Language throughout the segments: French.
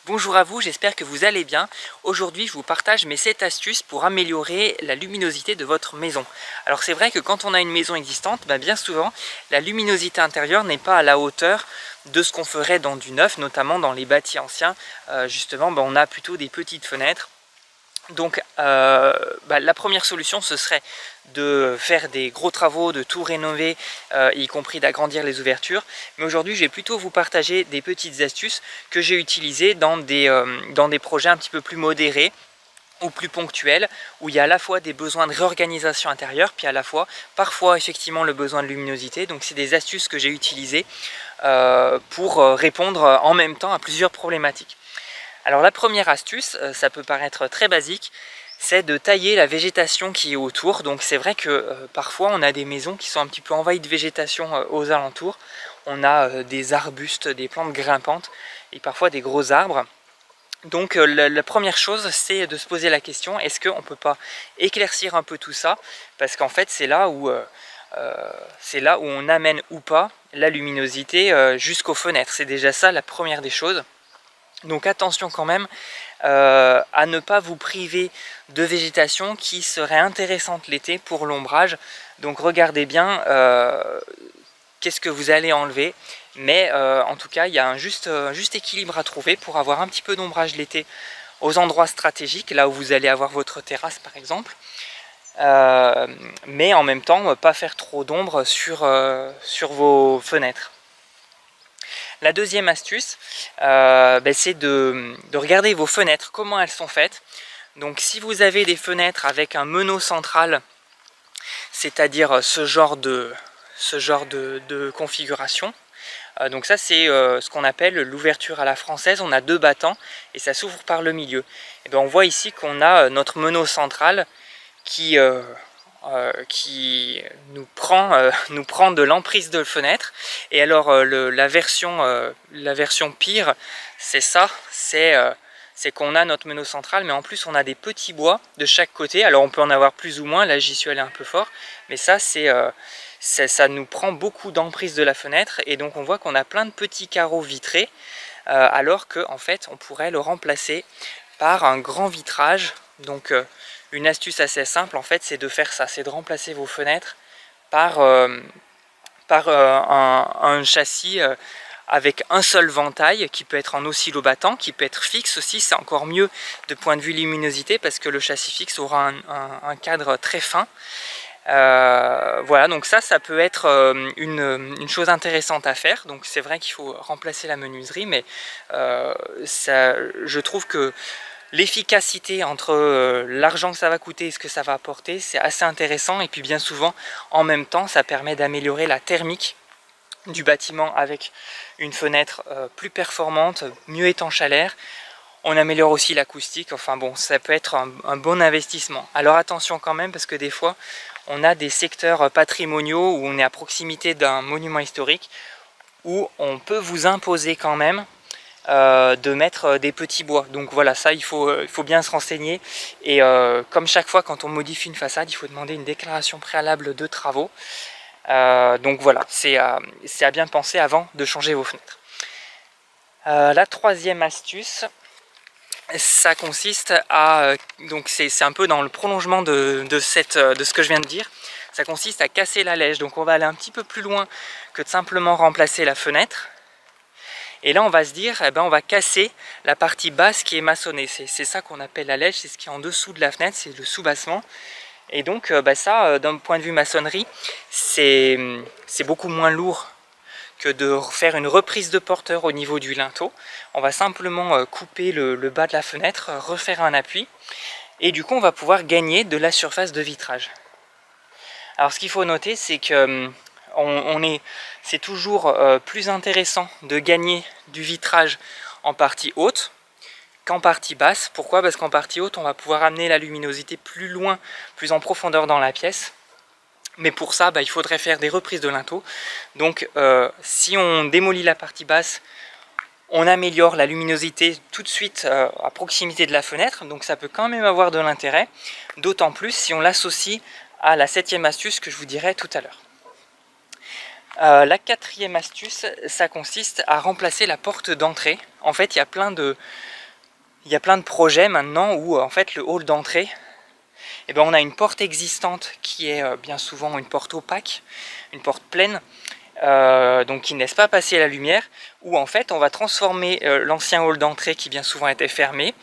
Bonjour à vous, j'espère que vous allez bien. Aujourd'hui, je vous partage mes 7 astuces pour améliorer la luminosité de votre maison. Alors c'est vrai que quand on a une maison existante, bien souvent, la luminosité intérieure n'est pas à la hauteur de ce qu'on ferait dans du neuf, notamment dans les bâtis anciens. Justement, on a plutôt des petites fenêtres. Donc la première solution ce serait de faire des gros travaux, de tout rénover, y compris d'agrandir les ouvertures. Mais aujourd'hui je vais plutôt vous partager des petites astuces que j'ai utilisées dans des projets un petit peu plus modérés ou plus ponctuels, où il y a à la fois des besoins de réorganisation intérieure, puis à la fois parfois effectivement le besoin de luminosité. Donc c'est des astuces que j'ai utilisées pour répondre en même temps à plusieurs problématiques. Alors la première astuce, ça peut paraître très basique, c'est de tailler la végétation qui est autour. Donc c'est vrai que parfois on a des maisons qui sont un petit peu envahies de végétation aux alentours. On a des arbustes, des plantes grimpantes et parfois des gros arbres. Donc la première chose, c'est de se poser la question, est-ce qu'on ne peut pas éclaircir un peu tout ça? Parce qu'en fait c'est là où on amène ou pas la luminosité jusqu'aux fenêtres. C'est déjà ça la première des choses. Donc attention quand même à ne pas vous priver de végétation qui serait intéressante l'été pour l'ombrage. Donc regardez bien qu'est-ce que vous allez enlever. Mais en tout cas, il y a un juste équilibre à trouver pour avoir un petit peu d'ombrage l'été aux endroits stratégiques, là où vous allez avoir votre terrasse par exemple. Mais en même temps, pas faire trop d'ombre sur vos fenêtres. La deuxième astuce, c'est de regarder vos fenêtres, comment elles sont faites. Donc si vous avez des fenêtres avec un meneau central, c'est-à-dire ce genre de configuration, donc ça c'est ce qu'on appelle l'ouverture à la française. On a deux battants et ça s'ouvre par le milieu. Et on voit ici qu'on a notre meneau central qui nous prend de l'emprise de fenêtre. Et alors la version pire, c'est ça, c'est qu'on a notre meneau central, mais en plus on a des petits bois de chaque côté. Alors on peut en avoir plus ou moins, là j'y suis allé un peu fort, mais ça ça nous prend beaucoup d'emprise de la fenêtre, et donc on voit qu'on a plein de petits carreaux vitrés, alors qu'en fait on pourrait le remplacer par un grand vitrage. Donc une astuce assez simple en fait, c'est de faire ça, c'est de remplacer vos fenêtres par un châssis avec un seul ventail qui peut être en oscillobattant, qui peut être fixe aussi. C'est encore mieux de point de vue luminosité parce que le châssis fixe aura un cadre très fin. Voilà, donc ça peut être une chose intéressante à faire. Donc c'est vrai qu'il faut remplacer la menuiserie, mais je trouve que l'efficacité entre l'argent que ça va coûter et ce que ça va apporter, c'est assez intéressant. Et puis bien souvent, en même temps, ça permet d'améliorer la thermique du bâtiment avec une fenêtre plus performante, mieux étanche à l'air. On améliore aussi l'acoustique. Enfin bon, ça peut être un bon investissement. Alors attention quand même, parce que des fois, on a des secteurs patrimoniaux où on est à proximité d'un monument historique, où on peut vous imposer quand même de mettre des petits bois. Donc voilà, ça il faut bien se renseigner. Et comme chaque fois quand on modifie une façade, il faut demander une déclaration préalable de travaux. Donc voilà, c'est à bien penser avant de changer vos fenêtres. La troisième astuce, ça consiste à, donc c'est un peu dans le prolongement de ce que je viens de dire, ça consiste à casser la lège. Donc on va aller un petit peu plus loin que de simplement remplacer la fenêtre. Et là on va se dire, on va casser la partie basse qui est maçonnée. C'est ça qu'on appelle la lège, c'est ce qui est en dessous de la fenêtre, c'est le soubassement. Et donc ça, d'un point de vue maçonnerie, c'est beaucoup moins lourd que de faire une reprise de porteur au niveau du linteau. On va simplement couper le bas de la fenêtre, refaire un appui, et du coup on va pouvoir gagner de la surface de vitrage. Alors ce qu'il faut noter, c'est que c'est toujours plus intéressant de gagner du vitrage en partie haute qu'en partie basse. Pourquoi? Parce qu'en partie haute, on va pouvoir amener la luminosité plus loin, plus en profondeur dans la pièce. Mais pour ça, il faudrait faire des reprises de linteau. Donc si on démolit la partie basse, on améliore la luminosité tout de suite à proximité de la fenêtre. Donc ça peut quand même avoir de l'intérêt, d'autant plus si on l'associe à la 7e astuce que je vous dirai tout à l'heure. La 4e astuce, ça consiste à remplacer la porte d'entrée. En fait, il y a plein de il y a plein de projets maintenant où en fait le hall d'entrée, eh ben, on a une porte existante qui est bien souvent une porte opaque, une porte pleine, donc qui ne laisse pas passer la lumière, où en fait on va transformer l'ancien hall d'entrée qui bien souvent était fermé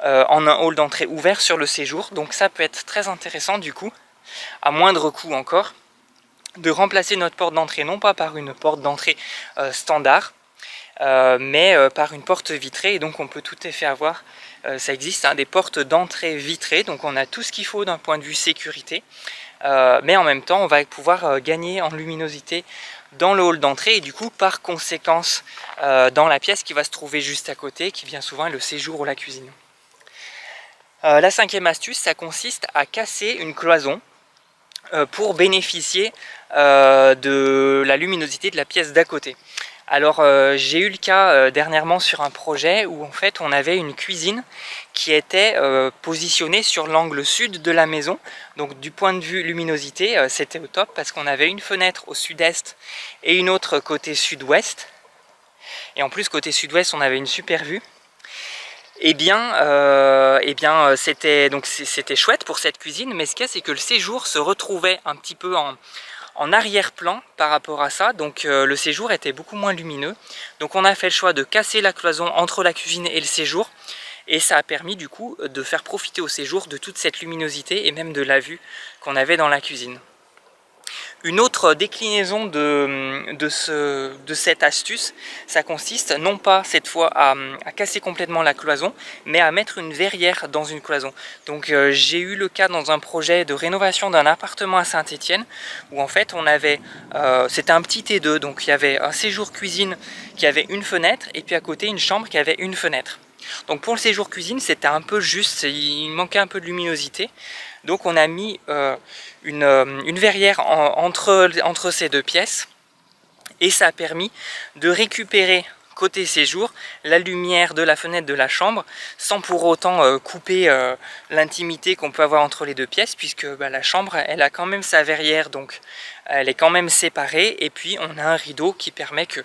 en un hall d'entrée ouvert sur le séjour. Donc ça peut être très intéressant du coup, à moindre coût encore, de remplacer notre porte d'entrée non pas par une porte d'entrée standard, mais par une porte vitrée. Et donc on peut tout à fait avoir, ça existe, hein, des portes d'entrée vitrées, donc on a tout ce qu'il faut d'un point de vue sécurité, mais en même temps on va pouvoir gagner en luminosité dans le hall d'entrée et du coup par conséquence dans la pièce qui va se trouver juste à côté, qui bien souvent est le séjour ou la cuisine. La cinquième astuce, ça consiste à casser une cloison pour bénéficier de la luminosité de la pièce d'à côté. Alors j'ai eu le cas dernièrement sur un projet où en fait on avait une cuisine qui était positionnée sur l'angle sud de la maison. Donc du point de vue luminosité, c'était au top parce qu'on avait une fenêtre au sud-est et une autre côté sud-ouest. Et en plus côté sud-ouest on avait une super vue. Eh bien c'était chouette pour cette cuisine, mais ce qu'il y a, c'est que le séjour se retrouvait un petit peu en arrière-plan par rapport à ça, donc le séjour était beaucoup moins lumineux. Donc on a fait le choix de casser la cloison entre la cuisine et le séjour, et ça a permis du coup de faire profiter au séjour de toute cette luminosité et même de la vue qu'on avait dans la cuisine. Une autre déclinaison de cette astuce, ça consiste non pas cette fois à casser complètement la cloison, mais à mettre une verrière dans une cloison. Donc j'ai eu le cas dans un projet de rénovation d'un appartement à Saint-Étienne, où en fait on avait, c'était un petit T2, donc il y avait un séjour cuisine qui avait une fenêtre, et puis à côté une chambre qui avait une fenêtre. Donc pour le séjour cuisine c'était un peu juste, il manquait un peu de luminosité. Donc on a mis une verrière entre ces deux pièces, et ça a permis de récupérer côté séjour la lumière de la fenêtre de la chambre sans pour autant couper l'intimité qu'on peut avoir entre les deux pièces, puisque la chambre elle a quand même sa verrière, donc elle est quand même séparée, et puis on a un rideau qui permet que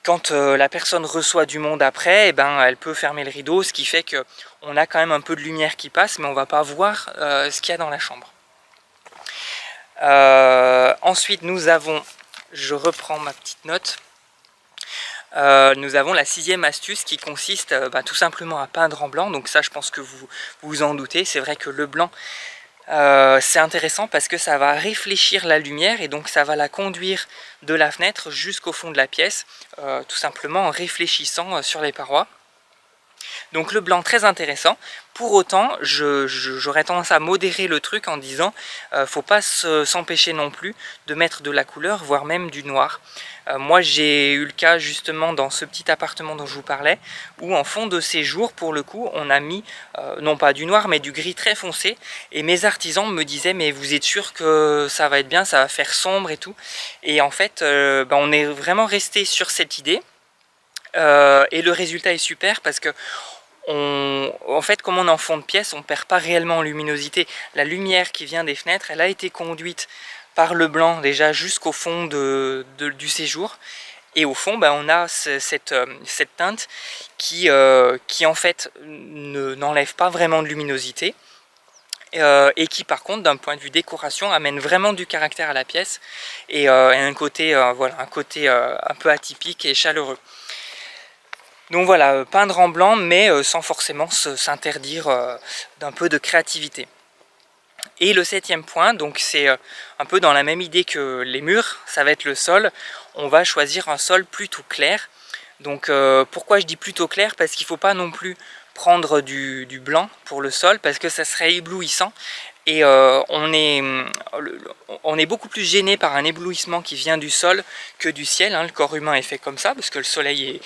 quand la personne reçoit du monde après, elle peut fermer le rideau, ce qui fait qu'on a quand même un peu de lumière qui passe, mais on ne va pas voir ce qu'il y a dans la chambre. Ensuite, nous avons, je reprends ma petite note, nous avons la sixième astuce qui consiste tout simplement à peindre en blanc. Donc ça, je pense que vous vous en doutez, c'est vrai que le blanc, c'est intéressant parce que ça va réfléchir la lumière et donc ça va la conduire de la fenêtre jusqu'au fond de la pièce, tout simplement en réfléchissant sur les parois. Donc le blanc, très intéressant. Pour autant, j'aurais tendance à modérer le truc en disant faut pas s'empêcher non plus de mettre de la couleur, voire même du noir. Moi j'ai eu le cas justement dans ce petit appartement dont je vous parlais, où en fond de séjour, pour le coup, on a mis non pas du noir mais du gris très foncé, et mes artisans me disaient mais vous êtes sûr que ça va être bien, ça va faire sombre et tout. Et en fait on est vraiment resté sur cette idée, et le résultat est super parce que en fait, comme on est en fond de pièce, on ne perd pas réellement en luminosité. La lumière qui vient des fenêtres, elle a été conduite par le blanc déjà jusqu'au fond du séjour. Et au fond, on a cette teinte qui en fait n'enlève pas vraiment de luminosité. Et qui par contre, d'un point de vue décoration, amène vraiment du caractère à la pièce. Et un côté, voilà, un côté un peu atypique et chaleureux. Donc voilà, peindre en blanc, mais sans forcément s'interdire d'un peu de créativité. Et le septième point, donc c'est un peu dans la même idée que les murs, ça va être le sol. On va choisir un sol plutôt clair. Donc pourquoi je dis plutôt clair? Parce qu'il ne faut pas non plus prendre du blanc pour le sol, parce que ça serait éblouissant. Et on est beaucoup plus gêné par un éblouissement qui vient du sol que du ciel. Hein. Le corps humain est fait comme ça, parce que le soleil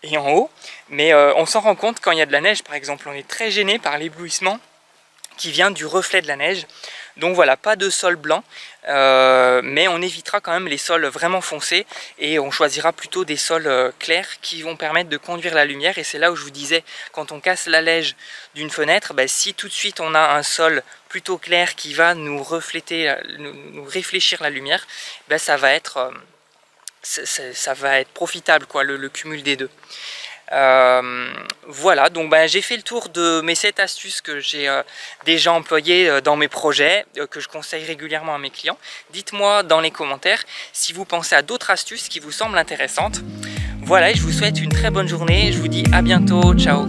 est en haut, mais on s'en rend compte quand il y a de la neige par exemple. On est très gêné par l'éblouissement qui vient du reflet de la neige. Donc voilà, pas de sol blanc, mais on évitera quand même les sols vraiment foncés et on choisira plutôt des sols clairs qui vont permettre de conduire la lumière. Et c'est là où je vous disais, quand on casse l'allège d'une fenêtre, si tout de suite on a un sol plutôt clair qui va nous refléter, nous réfléchir la lumière, ça va être profitable, quoi, le cumul des deux. Voilà, donc ben, j'ai fait le tour de mes 7 astuces que j'ai déjà employées dans mes projets, que je conseille régulièrement à mes clients. Dites-moi dans les commentaires si vous pensez à d'autres astuces qui vous semblent intéressantes. Voilà, et je vous souhaite une très bonne journée, je vous dis à bientôt, ciao.